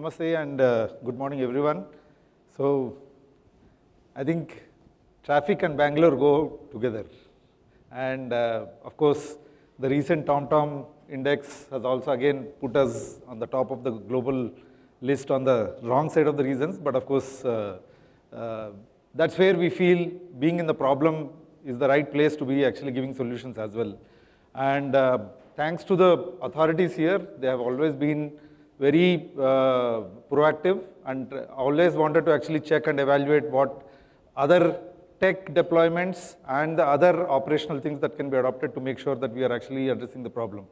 Namaste and good morning, everyone. So, I think traffic and Bangalore go together. And of course, the recent TomTom index has also again put us on the top of the global list on the wrong side of the reasons. But of course, that's where we feel being in the problem is the right place to be actually giving solutions as well. And thanks to the authorities here, they have always been very proactive and always wanted to actually check and evaluate what other tech deployments and the other operational things that can be adopted to make sure that we are actually addressing the problem.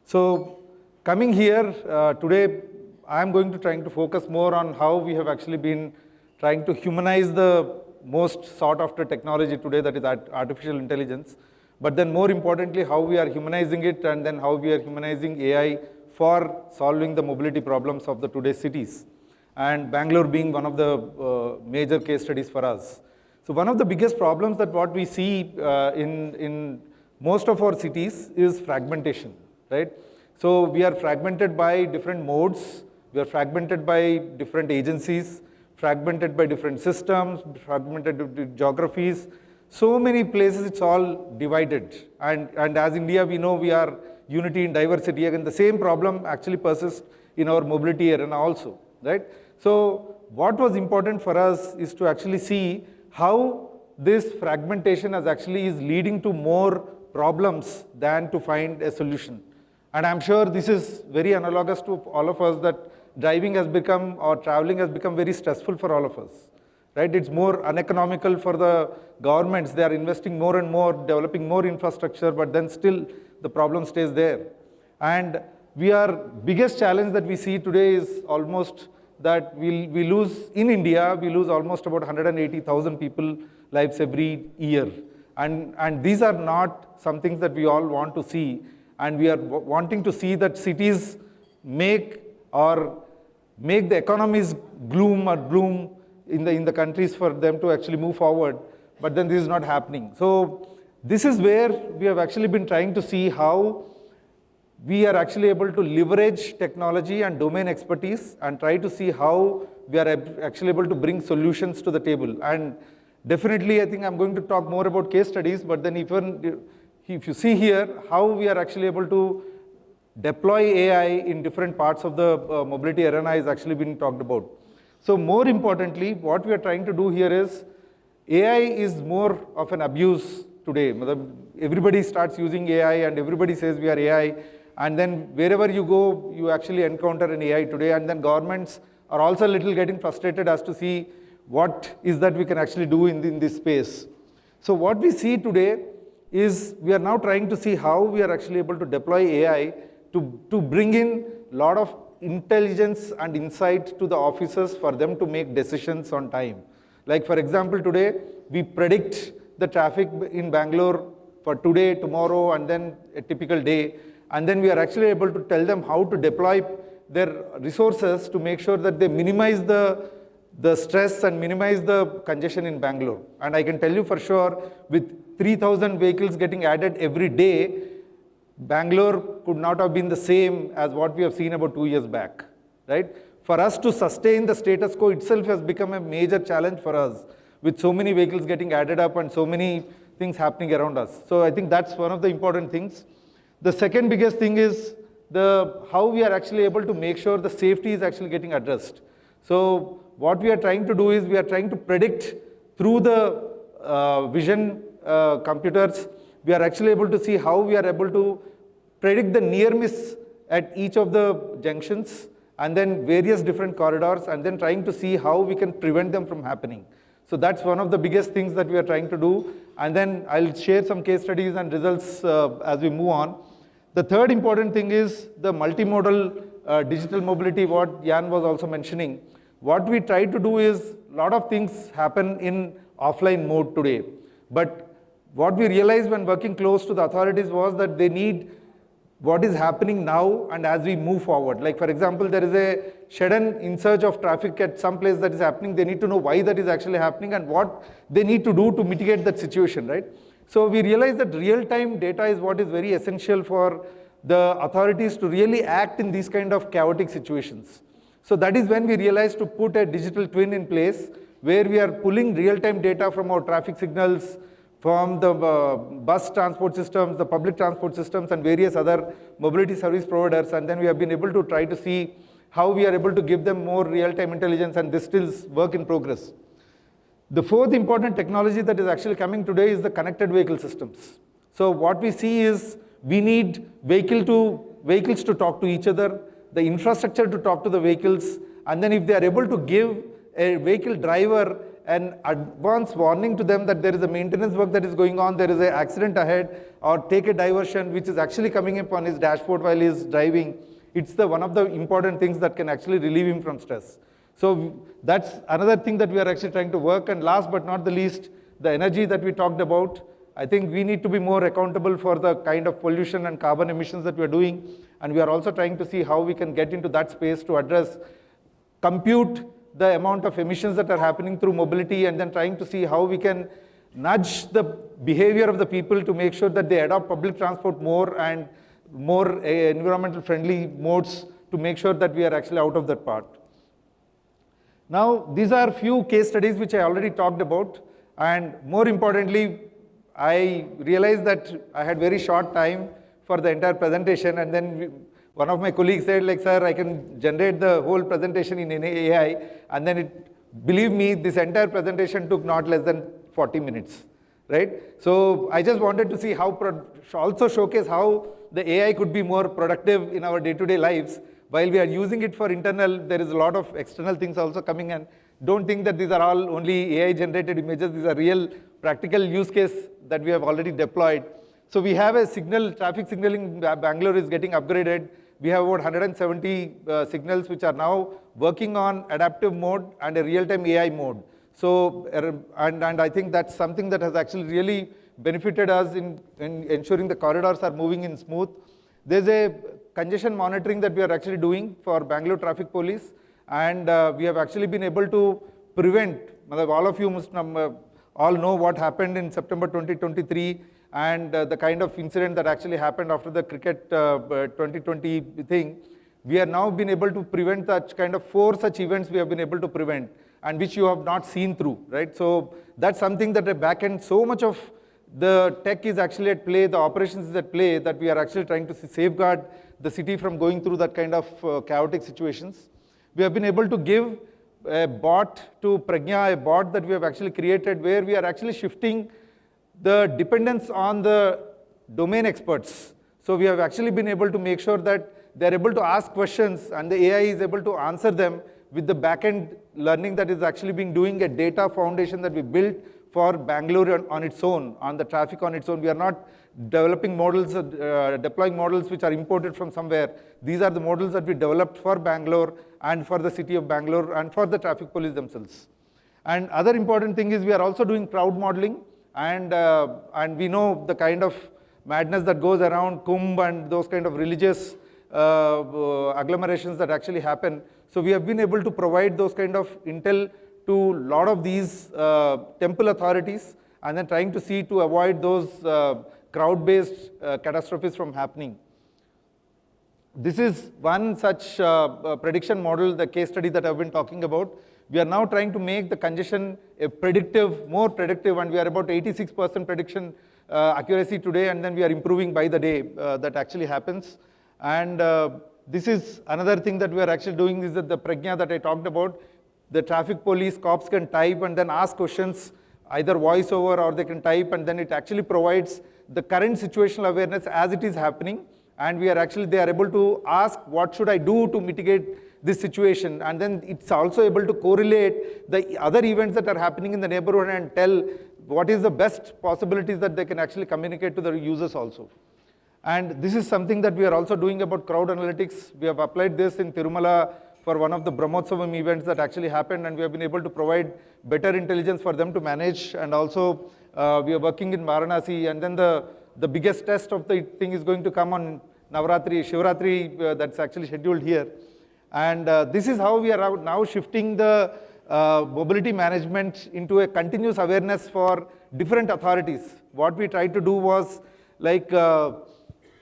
So coming here today, I am going to trying to focus more on how we have actually been trying to humanize the most sought after technology today, that is artificial intelligence. But then more importantly, how we are humanizing it and then how we are humanizing AI for solving the mobility problems of the today's cities. And Bangalore being one of the major case studies for us. So one of the biggest problems that what we see in most of our cities is fragmentation, right? So we are fragmented by different modes, we are fragmented by different agencies, fragmented by different systems, fragmented by geographies. So many places it's all divided. And as India, we know we are unity in diversity. Again, the same problem actually persists in our mobility arena also, right? So what was important for us is to actually see how this fragmentation is leading to more problems than to find a solution. And I'm sure this is very analogous to all of us, that driving has become, or traveling has become very stressful for all of us, right? It's more uneconomical for the governments. They are investing more and more, developing more infrastructure, but then still the problem stays there. And biggest challenge that we see today is almost that we lose, in India, we lose almost about 180,000 people lives every year. And these are not some things that we all want to see. And we are wanting to see that cities make the economies bloom in the countries for them to actually move forward. But then this is not happening. So this is where we have actually been trying to see how we are actually able to leverage technology and domain expertise and try to see how we are actually able to bring solutions to the table. And definitely, I think I'm going to talk more about case studies, but then if you see here, how we are actually able to deploy AI in different parts of the mobility arena is actually being talked about. So more importantly, what we are trying to do here is, AI is more of an abuse today. Everybody starts using AI and everybody says we are AI. And then wherever you go, you actually encounter an AI today. And then governments are also a little getting frustrated as to see what is that we can actually do in this space. So what we see today is we are now trying to see how we are actually able to deploy AI to bring in a lot of intelligence and insight to the officers for them to make decisions on time. Like for example, today, we predict the traffic in Bangalore for today, tomorrow, and then a typical day. And then we are actually able to tell them how to deploy their resources to make sure that they minimize the stress and minimize the congestion in Bangalore. And I can tell you for sure, with 3,000 vehicles getting added every day, Bangalore could not have been the same as what we have seen about 2 years back, right? For us to sustain the status quo itself has become a major challenge for us, with so many vehicles getting added up and so many things happening around us. So I think that's one of the important things. The second biggest thing is how we are actually able to make sure the safety is actually getting addressed. So what we are trying to do is we are trying to predict through the vision computers. We are actually able to see how we are able to predict the near miss at each of the junctions and then various different corridors, and then trying to see how we can prevent them from happening. So that's one of the biggest things that we are trying to do. And then I'll share some case studies and results as we move on. The third important thing is the multimodal digital mobility, what Jan was also mentioning. What we try to do is, a lot of things happen in offline mode today. But what we realized when working close to the authorities was that they need what is happening now and as we move forward. Like for example, there is a sudden surge of traffic at some place that is happening. They need to know why that is actually happening and what they need to do to mitigate that situation, right? So we realized that real-time data is what is very essential for the authorities to really act in these kind of chaotic situations. So that is when we realized to put a digital twin in place where we are pulling real-time data from our traffic signals, from the bus transport systems, the public transport systems, and various other mobility service providers, and then we have been able to try to see how we are able to give them more real-time intelligence, and this still is work in progress. The fourth important technology that is actually coming today is the connected vehicle systems. So what we see is we need vehicles to talk to each other, the infrastructure to talk to the vehicles, and then if they are able to give a vehicle driver an advance warning to them that there is a maintenance work that is going on, there is an accident ahead, or take a diversion which is actually coming up on his dashboard while he is driving, it's one of the important things that can actually relieve him from stress. So that's another thing that we are actually trying to work. And last but not the least, the energy that we talked about. I think we need to be more accountable for the kind of pollution and carbon emissions that we are doing. And we are also trying to see how we can get into that space to address, compute the amount of emissions that are happening through mobility, and then trying to see how we can nudge the behavior of the people to make sure that they adopt public transport more and more environmental friendly modes to make sure that we are actually out of that part. Now, these are few case studies which I already talked about, and more importantly, I realized that I had very short time for the entire presentation, and then one of my colleagues said, like, sir, I can generate the whole presentation in AI, and then believe me, this entire presentation took not less than 40 minutes, right? So I just wanted to see also showcase how the AI could be more productive in our day-to-day lives. While we are using it for internal, there is a lot of external things also coming in. Don't think that these are all only AI-generated images. These are real practical use case that we have already deployed. So we have a traffic signaling in Bangalore is getting upgraded. We have about 170 signals which are now working on adaptive mode and a real-time AI mode. So, and I think that's something that has actually really benefited us in ensuring the corridors are moving in smooth. There's a congestion monitoring that we are actually doing for Bangalore Traffic Police, and we have actually been able to prevent, all of you must all know what happened in September 2023 and the kind of incident that actually happened after the cricket 2020 thing. We are now been able to prevent that kind of 4 such events we have been able to prevent, and which you have not seen through, right? So that's something that at back end, so much of the tech is actually at play, the operations is at play, that we are actually trying to safeguard the city from going through that kind of chaotic situations. We have been able to give a bot to Pragya, a bot that we have actually created where we are actually shifting the dependence on the domain experts. So we have actually been able to make sure that they are able to ask questions and the AI is able to answer them with the back-end learning that is actually being doing a data foundation that we built for Bangalore on its own, on the traffic on its own. We are not developing models, deploying models which are imported from somewhere. These are the models that we developed for Bangalore and for the city of Bangalore and for the traffic police themselves. And other important thing is we are also doing crowd modeling, and we know the kind of madness that goes around Kumbh and those kind of religious agglomerations that actually happen. So we have been able to provide those kind of intel to a lot of these temple authorities, and then trying to see to avoid those crowd-based catastrophes from happening. This is one such prediction model, the case study that I've been talking about. We are now trying to make the congestion more predictive, and we are about 86% prediction accuracy today, and then we are improving by the day that actually happens. And this is another thing that we are actually doing, is that the Pragya that I talked about, the traffic police cops can type and then ask questions, either voice over or they can type, and then it actually provides the current situational awareness as it is happening. And they are able to ask, what should I do to mitigate this situation? And then it's also able to correlate the other events that are happening in the neighborhood and tell what is the best possibilities that they can actually communicate to the users also. And this is something that we are also doing about crowd analytics. We have applied this in Tirumala for one of the Brahmotsavam events that actually happened, and we have been able to provide better intelligence for them to manage. And also we are working in Varanasi, and then the biggest test of the thing is going to come on Navaratri, Shivratri, that's actually scheduled here. And this is how we are now shifting the mobility management into a continuous awareness for different authorities. What we tried to do was like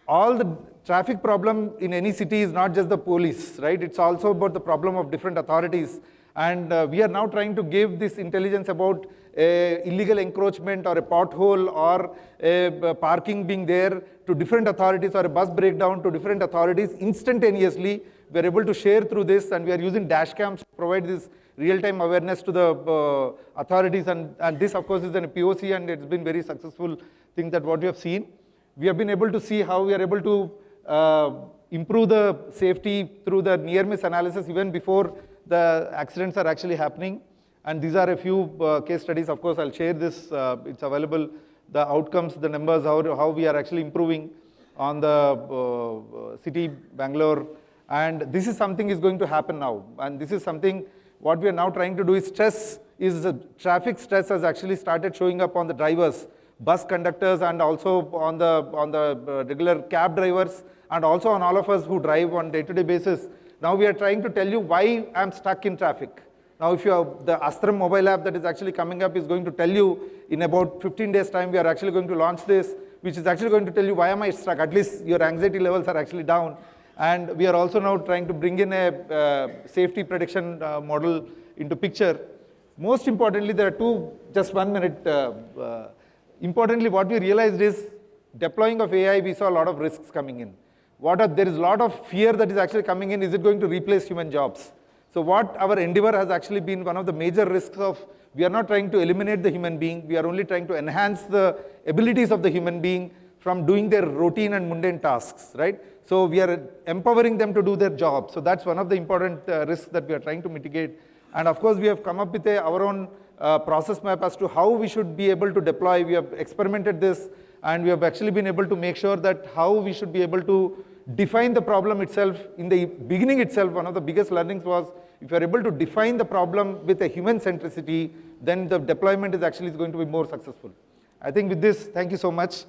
all the traffic problem in any city is not just the police, right? It's also about the problem of different authorities. And we are now trying to give this intelligence about illegal encroachment or a pothole or a parking being there to different authorities, or a bus breakdown to different authorities instantaneously. We are able to share through this, and we are using dash cams to provide this real-time awareness to the authorities. And this, of course, is a POC, and it's been very successful thing that what we have seen. We have been able to see how we are able to improve the safety through the near-miss analysis even before the accidents are actually happening. And these are a few case studies. Of course, I'll share this. It's available, the outcomes, the numbers, how we are actually improving on the city, Bangalore. And this is something is going to happen now. And this is something, what we are now trying to do is traffic stress has actually started showing up on the drivers, bus conductors, and also on the regular cab drivers, and also on all of us who drive on day-to-day basis. Now we are trying to tell you why I'm stuck in traffic. Now if you have the Astram mobile app that is actually coming up is going to tell you in about 15 days time, we are actually going to launch this, which is actually going to tell you why am I stuck. At least your anxiety levels are actually down. And we are also now trying to bring in a safety prediction model into picture. Most importantly, there are just 1 minute. Importantly, what we realized is deploying of AI, we saw a lot of risks coming in. There is a lot of fear that is actually coming in. Is it going to replace human jobs? So what our endeavor has actually been, one of the major risks of, we are not trying to eliminate the human being. We are only trying to enhance the abilities of the human being from doing their routine and mundane tasks, right? So we are empowering them to do their job. So that's one of the important risks that we are trying to mitigate. And of course, we have come up with our own process map as to how we should be able to deploy. We have experimented this, and we have actually been able to make sure that how we should be able to define the problem itself. In the beginning itself, one of the biggest learnings was, if you are able to define the problem with a human centricity, then the deployment is actually going to be more successful. I think with this, thank you so much.